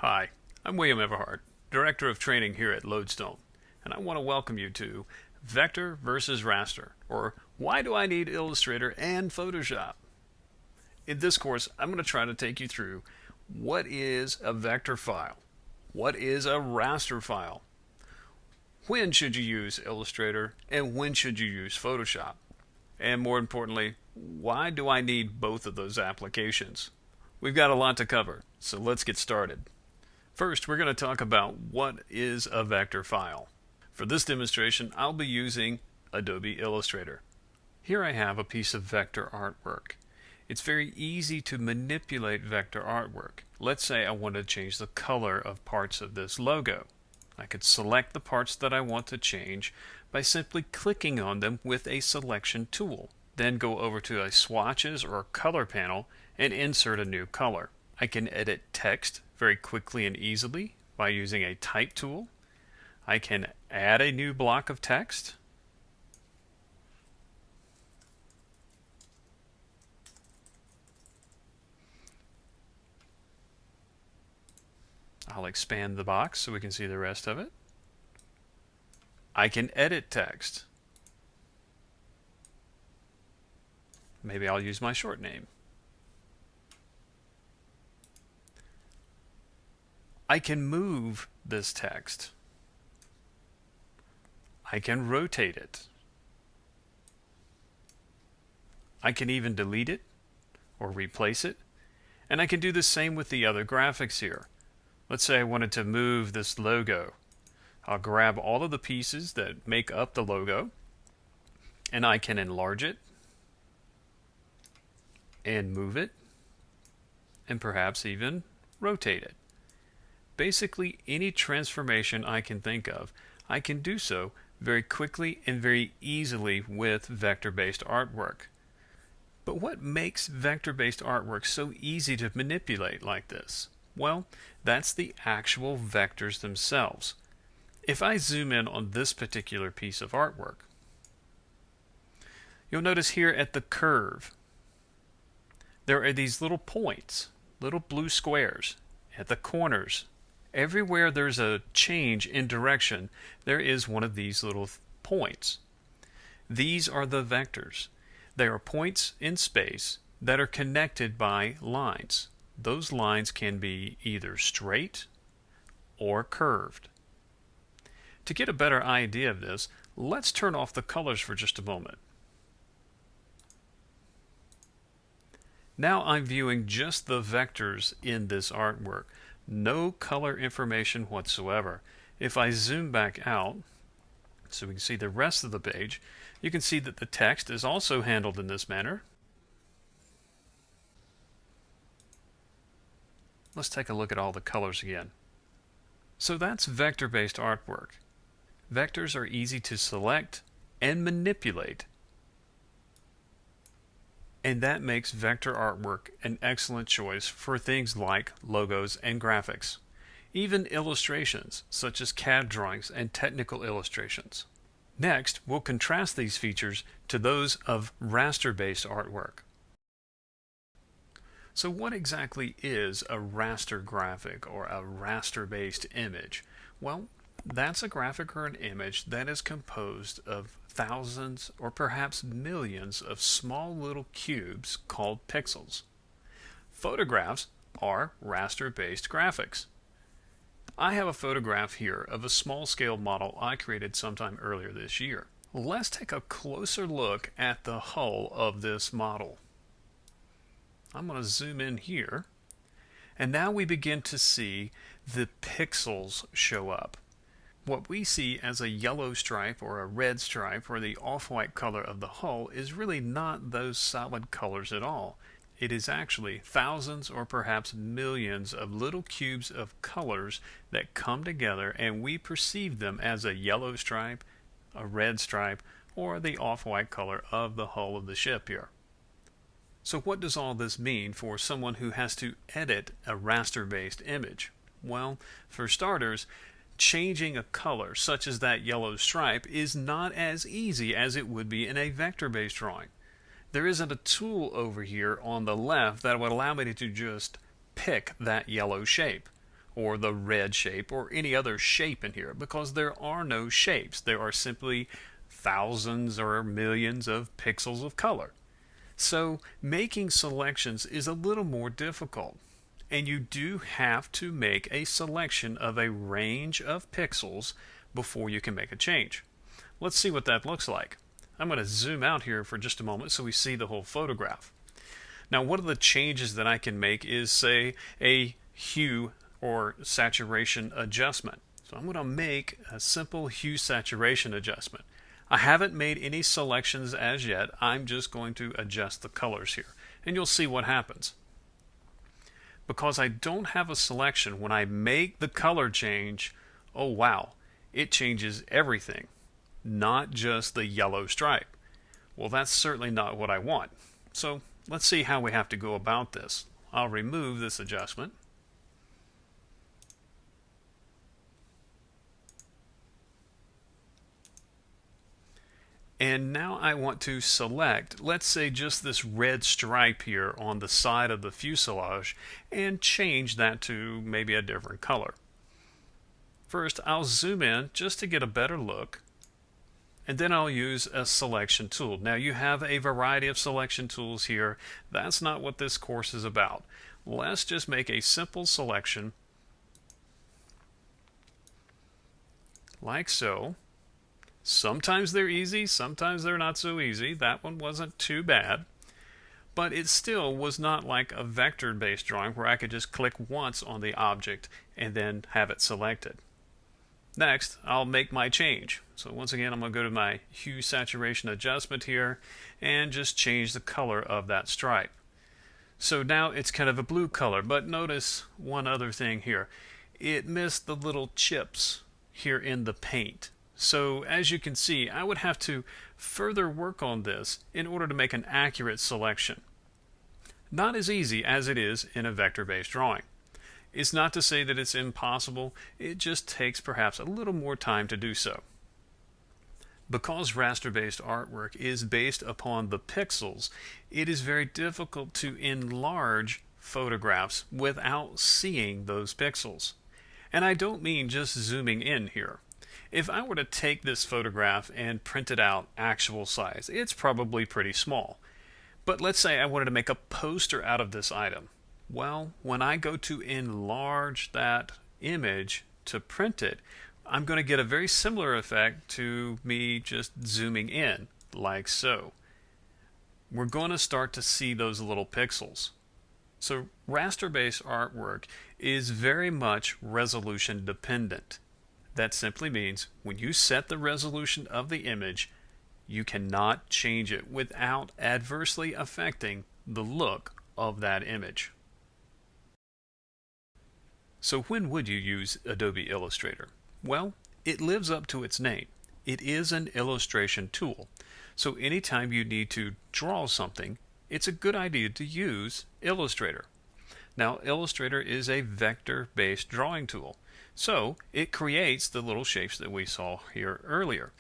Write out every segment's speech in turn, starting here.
Hi, I'm William Everhart, Director of Training here at Lodestone, and I want to welcome you to Vector versus Raster, or Why Do I Need Illustrator and Photoshop? In this course, I'm going to try to take you through what is a vector file, what is a raster file, when should you use Illustrator, and when should you use Photoshop, and more importantly, why do I need both of those applications? We've got a lot to cover, so let's get started. First, we're going to talk about what is a vector file. For this demonstration, I'll be using Adobe Illustrator. Here I have a piece of vector artwork. It's very easy to manipulate vector artwork. Let's say I want to change the color of parts of this logo. I could select the parts that I want to change by simply clicking on them with a selection tool. Then go over to a swatches or color panel and insert a new color. I can edit text very quickly and easily by using a type tool. I can add a new block of text. I'll expand the box so we can see the rest of it. I can edit text. Maybe I'll use my short name. I can move this text. I can rotate it. I can even delete it or replace it. And I can do the same with the other graphics here. Let's say I wanted to move this logo. I'll grab all of the pieces that make up the logo and I can enlarge it and move it and perhaps even rotate it. Basically, any transformation I can think of, I can do so very quickly and very easily with vector-based artwork. But what makes vector-based artwork so easy to manipulate like this? Well, that's the actual vectors themselves. If I zoom in on this particular piece of artwork, you'll notice here at the curve, there are these little points, little blue squares at the corners. Everywhere there's a change in direction, there is one of these little points. These are the vectors. They are points in space that are connected by lines. Those lines can be either straight or curved. To get a better idea of this, let's turn off the colors for just a moment. Now I'm viewing just the vectors in this artwork. No color information whatsoever. If I zoom back out so we can see the rest of the page, you can see that the text is also handled in this manner. Let's take a look at all the colors again. So that's vector-based artwork. Vectors are easy to select and manipulate. And that makes vector artwork an excellent choice for things like logos and graphics, even illustrations such as CAD drawings and technical illustrations. Next, we'll contrast these features to those of raster-based artwork. So what exactly is a raster graphic or a raster-based image? Well, that's a graphic or an image that is composed of thousands or perhaps millions of small little cubes called pixels. Photographs are raster-based graphics. I have a photograph here of a small-scale model I created sometime earlier this year. Let's take a closer look at the hull of this model. I'm going to zoom in here, and now we begin to see the pixels show up. What we see as a yellow stripe or a red stripe or the off-white color of the hull is really not those solid colors at all. It is actually thousands or perhaps millions of little cubes of colors that come together and we perceive them as a yellow stripe, a red stripe, or the off-white color of the hull of the ship here. So what does all this mean for someone who has to edit a raster-based image? Well, for starters, changing a color such as that yellow stripe is not as easy as it would be in a vector-based drawing. There isn't a tool over here on the left that would allow me to just pick that yellow shape. or the red shape or any other shape in here, because there are no shapes. There are simply thousands or millions of pixels of color. So making selections is a little more difficult, and you do have to make a selection of a range of pixels before you can make a change. Let's see what that looks like. I'm going to zoom out here for just a moment so we see the whole photograph. Now, one of the changes that I can make is, say, a hue or saturation adjustment. So I'm going to make a simple hue saturation adjustment. I haven't made any selections as yet. I'm just going to adjust the colors here, and you'll see what happens. Because I don't have a selection, when I make the color change, oh wow, it changes everything, not just the yellow stripe. Well, that's certainly not what I want. So let's see how we have to go about this. I'll remove this adjustment. And now I want to select, let's say, just this red stripe here on the side of the fuselage and change that to maybe a different color. First, I'll zoom in just to get a better look, and then I'll use a selection tool. Now, you have a variety of selection tools here. That's not what this course is about. Let's just make a simple selection like so. Sometimes they're easy, sometimes they're not so easy. That one wasn't too bad, but it still was not like a vector-based drawing where I could just click once on the object and then have it selected. Next, I'll make my change. So once again, I'm going to go to my hue saturation adjustment here and just change the color of that stripe. So now it's kind of a blue color, but notice one other thing here. It missed the little chips here in the paint. So as you can see, I would have to further work on this in order to make an accurate selection. Not as easy as it is in a vector-based drawing. It's not to say that it's impossible, it just takes perhaps a little more time to do so. Because raster-based artwork is based upon the pixels, it is very difficult to enlarge photographs without seeing those pixels. And I don't mean just zooming in here. If I were to take this photograph and print it out actual size, it's probably pretty small. But let's say I wanted to make a poster out of this item. Well, when I go to enlarge that image to print it, I'm going to get a very similar effect to me just zooming in, like so. We're going to start to see those little pixels. So raster-based artwork is very much resolution dependent. That simply means when you set the resolution of the image, you cannot change it without adversely affecting the look of that image. So when would you use Adobe Illustrator? Well, it lives up to its name. It is an illustration tool. So anytime you need to draw something, it's a good idea to use Illustrator. Now, Illustrator is a vector-based drawing tool. So it creates the little shapes that we saw here earlier.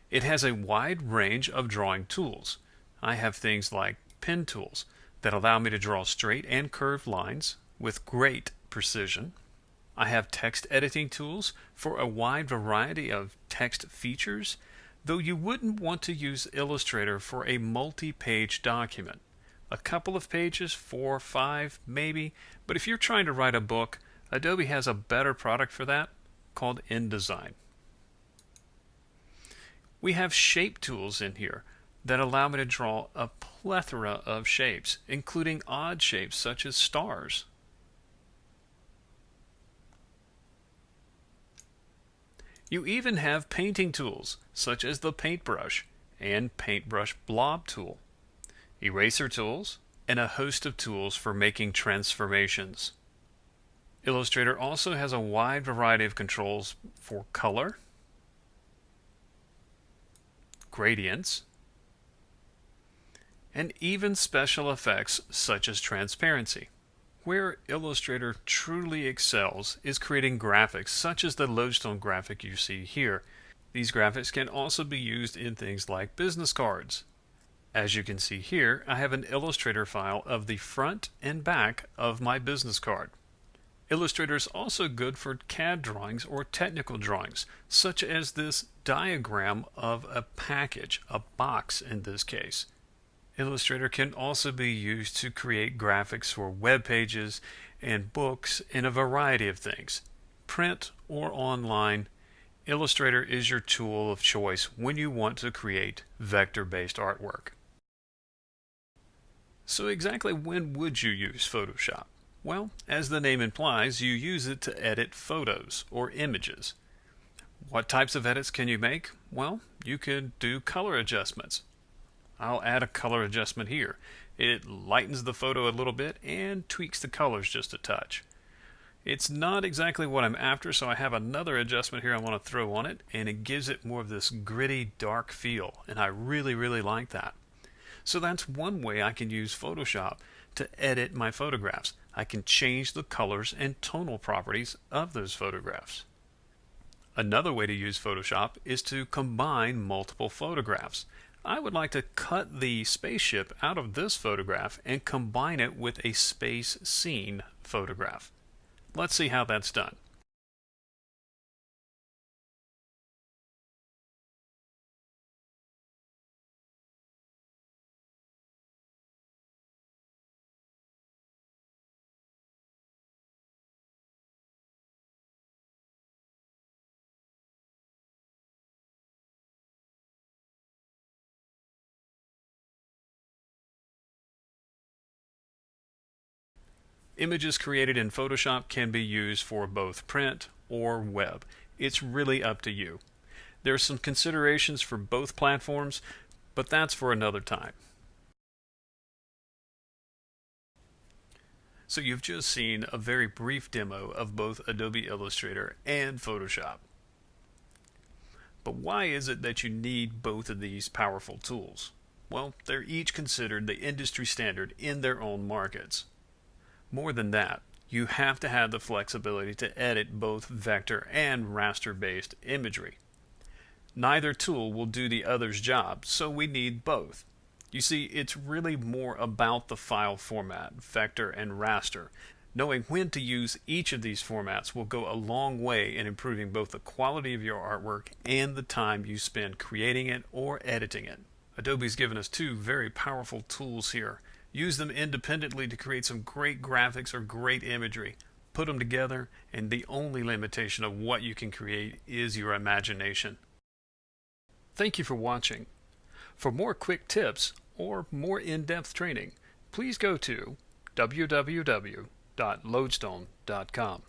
It has a wide range of drawing tools. I have things like pen tools that allow me to draw straight and curved lines with great precision. I have text editing tools for a wide variety of text features, though you wouldn't want to use Illustrator for a multi-page document. A couple of pages, 4 or 5 maybe, but if you're trying to write a book, Adobe has a better product for that called InDesign. We have shape tools in here that allow me to draw a plethora of shapes, including odd shapes such as stars. You even have painting tools such as the paintbrush and paintbrush blob tool, eraser tools, and a host of tools for making transformations. Illustrator also has a wide variety of controls for color, gradients, and even special effects such as transparency. Where Illustrator truly excels is creating graphics such as the Lodestone graphic you see here. These graphics can also be used in things like business cards. As you can see here, I have an Illustrator file of the front and back of my business card. Illustrator is also good for CAD drawings or technical drawings, such as this diagram of a package, a box in this case. Illustrator can also be used to create graphics for web pages and books and a variety of things. Print or online, Illustrator is your tool of choice when you want to create vector-based artwork. So exactly when would you use Photoshop? Well, as the name implies, you use it to edit photos or images. What types of edits can you make? Well, you could do color adjustments. I'll add a color adjustment here. It lightens the photo a little bit and tweaks the colors just a touch. It's not exactly what I'm after, so I have another adjustment here I want to throw on it, and it gives it more of this gritty, dark feel, and I really like that. So that's one way I can use Photoshop to edit my photographs. I can change the colors and tonal properties of those photographs. Another way to use Photoshop is to combine multiple photographs. I would like to cut the spaceship out of this photograph and combine it with a space scene photograph. Let's see how that's done. Images created in Photoshop can be used for both print or web. It's really up to you. There are some considerations for both platforms, but that's for another time. So you've just seen a very brief demo of both Adobe Illustrator and Photoshop. But why is it that you need both of these powerful tools? Well, they're each considered the industry standard in their own markets. More than that, you have to have the flexibility to edit both vector and raster-based imagery. Neither tool will do the other's job, so we need both. You see, it's really more about the file format, vector and raster. Knowing when to use each of these formats will go a long way in improving both the quality of your artwork and the time you spend creating it or editing it. Adobe's given us two very powerful tools here. Use them independently to create some great graphics or great imagery. Put them together, and the only limitation of what you can create is your imagination. Thank you for watching. For more quick tips or more in-depth training, please go to www.lodestone.com.